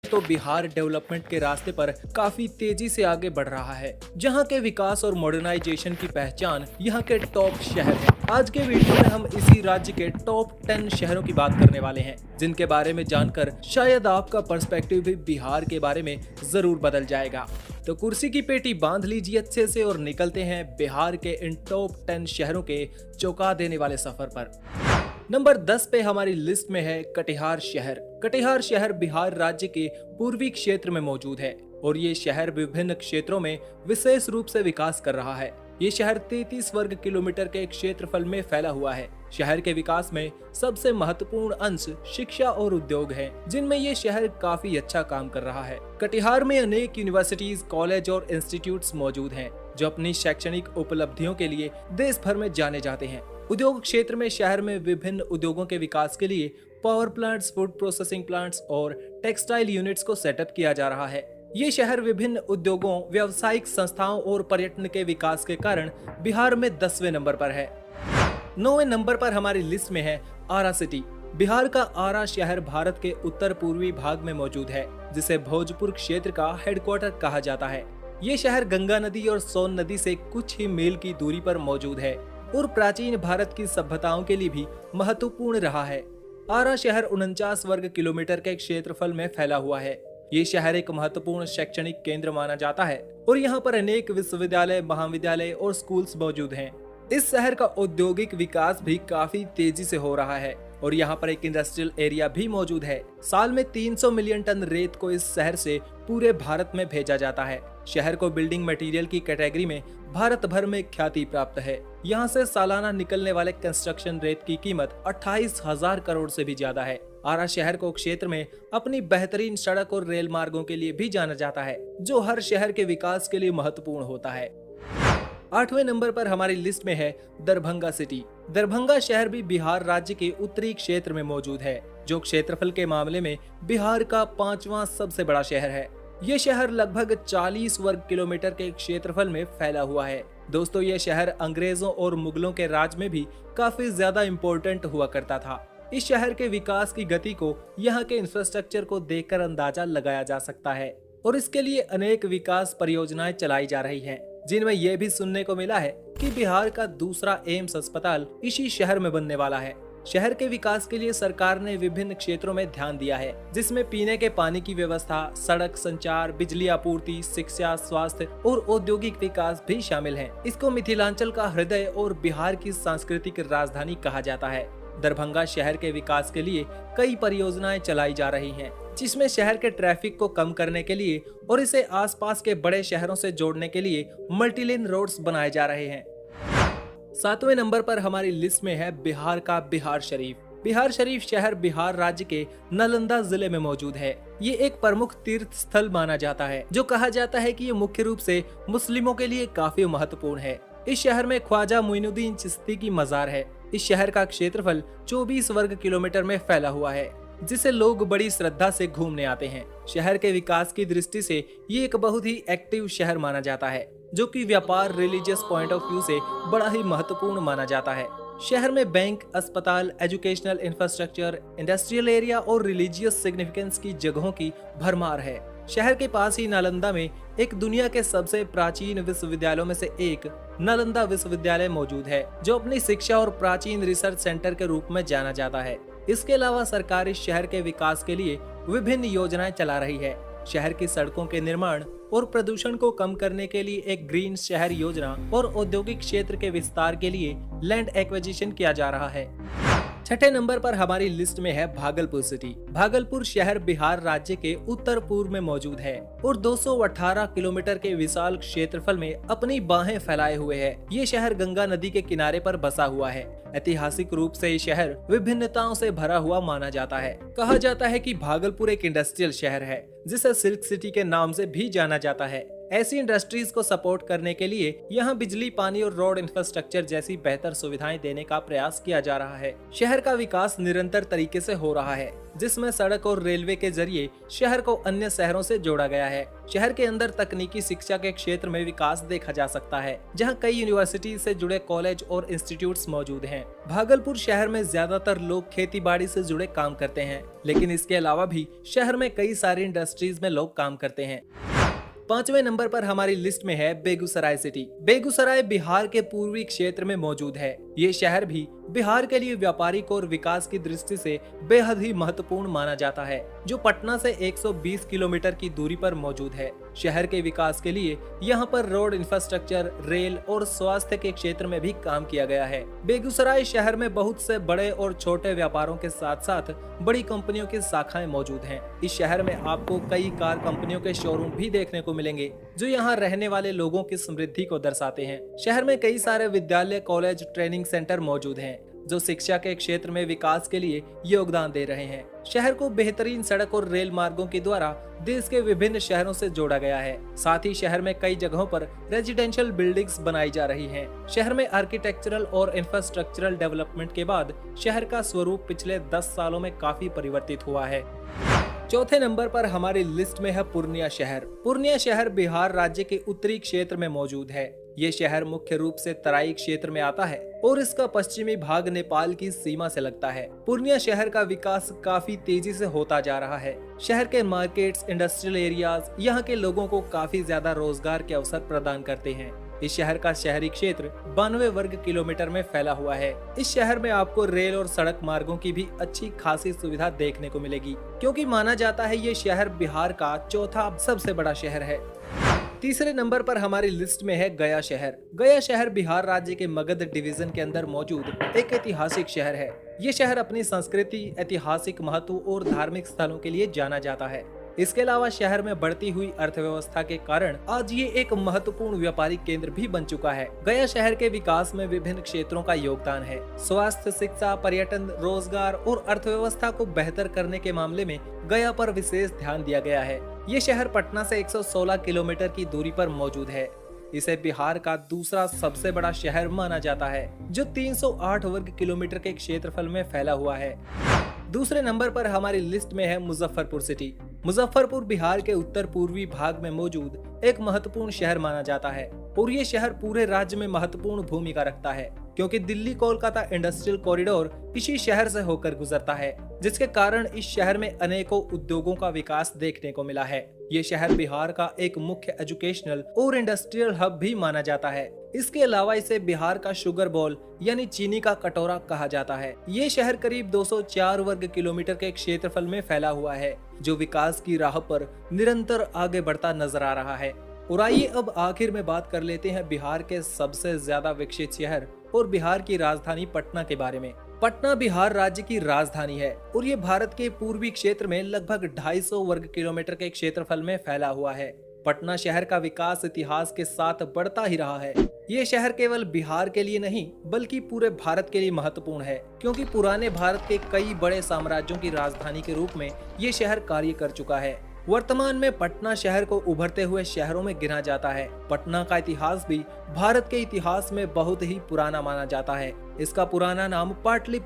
तो बिहार डेवलपमेंट के रास्ते पर काफी तेजी से आगे बढ़ रहा है, जहां के विकास और मॉडर्नाइजेशन की पहचान यहाँ के टॉप शहर है। आज के वीडियो में हम इसी राज्य के टॉप 10 शहरों की बात करने वाले हैं, जिनके बारे में जानकर शायद आपका पर्सपेक्टिव भी बिहार के बारे में जरूर बदल जाएगा। तो कुर्सी की पेटी बांध लीजिए अच्छे से और निकलते हैं बिहार के इन टॉप 10 शहरों के चौंका देने वाले सफर पर। नंबर 10 पे हमारी लिस्ट में है कटिहार शहर। कटिहार शहर बिहार राज्य के पूर्वी क्षेत्र में मौजूद है और ये शहर विभिन्न क्षेत्रों में विशेष रूप से विकास कर रहा है। ये शहर 33 वर्ग किलोमीटर के क्षेत्रफल में फैला हुआ है। शहर के विकास में सबसे महत्वपूर्ण अंश शिक्षा और उद्योग है, जिनमें ये शहर काफी अच्छा काम कर रहा है। कटिहार में अनेक यूनिवर्सिटीज, कॉलेज और इंस्टीट्यूट्स मौजूद हैं, जो अपनी शैक्षणिक उपलब्धियों के लिए देश भर में जाने जाते हैं। उद्योग क्षेत्र में शहर में विभिन्न उद्योगों के विकास के लिए power plants, food processing plants और टेक्सटाइल यूनिट्स को सेटअप किया जा रहा है। ये शहर विभिन्न उद्योगों, व्यावसायिक संस्थाओं और पर्यटन के विकास के कारण बिहार में 10वें नंबर पर है। 9वें नंबर पर हमारी लिस्ट में है आरा सिटी। बिहार का आरा शहर भारत के उत्तर पूर्वी भाग में मौजूद है, जिसे भोजपुर क्षेत्र का हेडक्वार्टर कहा जाता है। ये शहर गंगा नदी और सोन नदी से कुछ ही मील की दूरी पर मौजूद है और प्राचीन भारत की सभ्यताओं के लिए भी महत्वपूर्ण रहा है। आरा शहर 49 वर्ग किलोमीटर के क्षेत्रफल में फैला हुआ है। ये शहर एक महत्वपूर्ण शैक्षणिक केंद्र माना जाता है और यहाँ पर अनेक विश्वविद्यालय, महाविद्यालय और स्कूल्स मौजूद हैं। इस शहर का औद्योगिक विकास भी काफी तेजी से हो रहा है और यहाँ पर एक इंडस्ट्रियल एरिया भी मौजूद है। साल में 300 मिलियन टन रेत को इस शहर से पूरे भारत में भेजा जाता है। शहर को बिल्डिंग मटेरियल की कैटेगरी में भारत भर में ख्याति प्राप्त है। यहाँ से सालाना निकलने वाले कंस्ट्रक्शन रेत की कीमत 28,000 करोड़ से भी ज्यादा है। आरा शहर को क्षेत्र में अपनी बेहतरीन सड़क और रेल मार्गों के लिए भी जाना जाता है, जो हर शहर के विकास के लिए महत्वपूर्ण होता है। 8वें नंबर पर हमारी लिस्ट में है दरभंगा सिटी। दरभंगा शहर भी बिहार राज्य के उत्तरी क्षेत्र में मौजूद है, जो क्षेत्रफल के मामले में बिहार का 5वां सबसे बड़ा शहर है। ये शहर लगभग 40 वर्ग किलोमीटर के क्षेत्रफल में फैला हुआ है। दोस्तों, ये शहर अंग्रेजों और मुगलों के राज में भी काफी ज्यादा इम्पोर्टेंट हुआ करता था। इस शहर के विकास की गति को यहाँ के इंफ्रास्ट्रक्चर को देखकर अंदाजा लगाया जा सकता है और इसके लिए अनेक विकास परियोजनाएं चलाई जा रही हैं, जिनमें यह भी सुनने को मिला है कि बिहार का दूसरा एम्स अस्पताल इसी शहर में बनने वाला है। शहर के विकास के लिए सरकार ने विभिन्न क्षेत्रों में ध्यान दिया है, जिसमें पीने के पानी की व्यवस्था, सड़क संचार, बिजली आपूर्ति, शिक्षा, स्वास्थ्य और औद्योगिक विकास भी शामिल है। इसको मिथिलांचल का हृदय और बिहार की सांस्कृतिक राजधानी कहा जाता है। दरभंगा शहर के विकास के लिए कई परियोजनाएं चलाई जा रही हैं, जिसमें शहर के ट्रैफिक को कम करने के लिए और इसे आसपास के बड़े शहरों से जोड़ने के लिए मल्टीलेन रोड्स बनाए जा रहे हैं। 7वें नंबर पर हमारी लिस्ट में है बिहार का बिहार शरीफ। बिहार शरीफ शहर बिहार राज्य के नालंदा जिले में मौजूद है। ये एक प्रमुख तीर्थ स्थल माना जाता है, जो कहा जाता है कि ये मुख्य रूप से मुस्लिमों के लिए काफी महत्वपूर्ण है। इस शहर में ख्वाजा मोइनुद्दीन चिश्ती की मजार है। इस शहर का क्षेत्रफल 24 वर्ग किलोमीटर में फैला हुआ है, जिसे लोग बड़ी श्रद्धा से घूमने आते हैं। शहर के विकास की दृष्टि से ये एक बहुत ही एक्टिव शहर माना जाता है, जो कि व्यापार, रिलीजियस पॉइंट ऑफ व्यू से बड़ा ही महत्वपूर्ण माना जाता है। शहर में बैंक, अस्पताल, एजुकेशनल इंफ्रास्ट्रक्चर, इंडस्ट्रियल एरिया और रिलीजियस सिग्निफिकेंस की जगहों की भरमार है। शहर के पास ही नालंदा में एक दुनिया के सबसे प्राचीन विश्वविद्यालयों में से एक नालंदा विश्वविद्यालय मौजूद है, जो अपनी शिक्षा और प्राचीन रिसर्च सेंटर के रूप में जाना जाता है। इसके अलावा सरकार इस शहर के विकास के लिए विभिन्न योजनाएं चला रही है। शहर की सड़कों के निर्माण और प्रदूषण को कम करने के लिए एक ग्रीन शहर योजना और औद्योगिक क्षेत्र के विस्तार के लिए लैंड एक्विजिशन किया जा रहा है। 6ठे नंबर पर हमारी लिस्ट में है भागलपुर सिटी। भागलपुर शहर बिहार राज्य के उत्तर पूर्व में मौजूद है और 218 किलोमीटर के विशाल क्षेत्रफल में अपनी बाहें फैलाए हुए है। ये शहर गंगा नदी के किनारे पर बसा हुआ है। ऐतिहासिक रूप से ये शहर विभिन्नताओं से भरा हुआ माना जाता है। कहा जाता है कि भागलपुर एक इंडस्ट्रियल शहर है, जिसे सिल्क सिटी के नाम से भी जाना जाता है। ऐसी इंडस्ट्रीज को सपोर्ट करने के लिए यहाँ बिजली, पानी और रोड इंफ्रास्ट्रक्चर जैसी बेहतर सुविधाएं देने का प्रयास किया जा रहा है। शहर का विकास निरंतर तरीके से हो रहा है, जिसमें सड़क और रेलवे के जरिए शहर को अन्य शहरों से जोड़ा गया है। शहर के अंदर तकनीकी शिक्षा के क्षेत्र में विकास देखा जा सकता है, जहां कई यूनिवर्सिटी से जुड़े कॉलेज और इंस्टीट्यूट्स मौजूद हैं। भागलपुर शहर में ज्यादातर लोग खेती बाड़ी से जुड़े काम करते हैं, लेकिन इसके अलावा भी शहर में कई सारी इंडस्ट्रीज में लोग काम करते हैं। 5वें नंबर पर हमारी लिस्ट में है बेगूसराय सिटी। बेगूसराय बिहार के पूर्वी क्षेत्र में मौजूद है। ये शहर भी बिहार के लिए व्यापारिक और विकास की दृष्टि से बेहद ही महत्वपूर्ण माना जाता है, जो पटना से 120 किलोमीटर की दूरी पर मौजूद है। शहर के विकास के लिए यहाँ पर रोड इंफ्रास्ट्रक्चर, रेल और स्वास्थ्य के क्षेत्र में भी काम किया गया है। बेगूसराय शहर में बहुत से बड़े और छोटे व्यापारों के साथ साथ बड़ी कंपनियों की शाखाएं मौजूद हैं। इस शहर में आपको कई कार कंपनियों के शोरूम भी देखने को मिलेंगे, जो यहाँ रहने वाले लोगों की समृद्धि को दर्शाते हैं। शहर में कई सारे विद्यालय, कॉलेज, ट्रेनिंग सेंटर मौजूद हैं, जो शिक्षा के क्षेत्र में विकास के लिए योगदान दे रहे हैं। शहर को बेहतरीन सड़क और रेल मार्गों के द्वारा देश के विभिन्न शहरों से जोड़ा गया है। साथ ही शहर में कई जगहों पर रेजिडेंशियल बिल्डिंग्स बनाई जा रही हैं। शहर में आर्किटेक्चरल और इंफ्रास्ट्रक्चरल डेवलपमेंट के बाद शहर का स्वरूप पिछले 10 सालों में काफी परिवर्तित हुआ है। चौथे नंबर पर हमारी लिस्ट में है पूर्णिया शहर। पूर्णिया शहर बिहार राज्य के उत्तरी क्षेत्र में मौजूद है। ये शहर मुख्य रूप से तराई क्षेत्र में आता है और इसका पश्चिमी भाग नेपाल की सीमा से लगता है। पूर्णिया शहर का विकास काफी तेजी से होता जा रहा है। शहर के मार्केट्स, इंडस्ट्रियल एरियाज यहाँ के लोगों को काफी ज्यादा रोजगार के अवसर प्रदान करते हैं। इस शहर का शहरी क्षेत्र 92 वर्ग किलोमीटर में फैला हुआ है। इस शहर में आपको रेल और सड़क मार्गों की भी अच्छी खासी सुविधा देखने को मिलेगी, क्योंकि माना जाता है ये शहर बिहार का चौथा सबसे बड़ा शहर है। तीसरे नंबर पर हमारी लिस्ट में है गया शहर। गया शहर बिहार राज्य के मगध डिवीजन के अंदर मौजूद एक ऐतिहासिक शहर है। ये शहर अपनी संस्कृति, ऐतिहासिक महत्व और धार्मिक स्थलों के लिए जाना जाता है। इसके अलावा शहर में बढ़ती हुई अर्थव्यवस्था के कारण आज ये एक महत्वपूर्ण व्यापारिक केंद्र भी बन चुका है। गया शहर के विकास में विभिन्न क्षेत्रों का योगदान है। स्वास्थ्य, शिक्षा, पर्यटन, रोजगार और अर्थव्यवस्था को बेहतर करने के मामले में गया पर विशेष ध्यान दिया गया है। ये शहर पटना से 116 किलोमीटर की दूरी पर मौजूद है। इसे बिहार का दूसरा सबसे बड़ा शहर माना जाता है, जो 308 वर्ग किलोमीटर के क्षेत्रफल में फैला हुआ है। दूसरे नंबर पर हमारी लिस्ट में है मुजफ्फरपुर सिटी। मुजफ्फरपुर बिहार के उत्तर पूर्वी भाग में मौजूद एक महत्वपूर्ण शहर माना जाता है और ये शहर पूरे राज्य में महत्वपूर्ण भूमिका रखता है, क्योंकि दिल्ली कोलकाता इंडस्ट्रियल कॉरिडोर इसी शहर से होकर गुजरता है, जिसके कारण इस शहर में अनेकों उद्योगों का विकास देखने को मिला है। ये शहर बिहार का एक मुख्य एजुकेशनल और इंडस्ट्रियल हब भी माना जाता है। इसके अलावा इसे बिहार का शुगर बॉल यानी चीनी का कटोरा कहा जाता है। ये शहर करीब 204 वर्ग किलोमीटर के क्षेत्रफल में फैला हुआ है, जो विकास की राह पर निरंतर आगे बढ़ता नजर आ रहा है। और आइए अब आखिर में बात कर लेते हैं बिहार के सबसे ज्यादा विकसित शहर और बिहार की राजधानी पटना के बारे में। पटना बिहार राज्य की राजधानी है और ये भारत के पूर्वी क्षेत्र में लगभग 250 वर्ग किलोमीटर के क्षेत्रफल में फैला हुआ है। पटना शहर का विकास इतिहास के साथ बढ़ता ही रहा है। ये शहर केवल बिहार के लिए नहीं बल्कि पूरे भारत के लिए महत्वपूर्ण है, क्योंकि पुराने भारत के कई बड़े साम्राज्यों की राजधानी के रूप में ये शहर कार्य कर चुका है। वर्तमान में पटना शहर को उभरते हुए शहरों में गिना जाता है। पटना का इतिहास भी भारत के इतिहास में बहुत ही पुराना माना जाता है। इसका पुराना नाम पाटलिपुत्र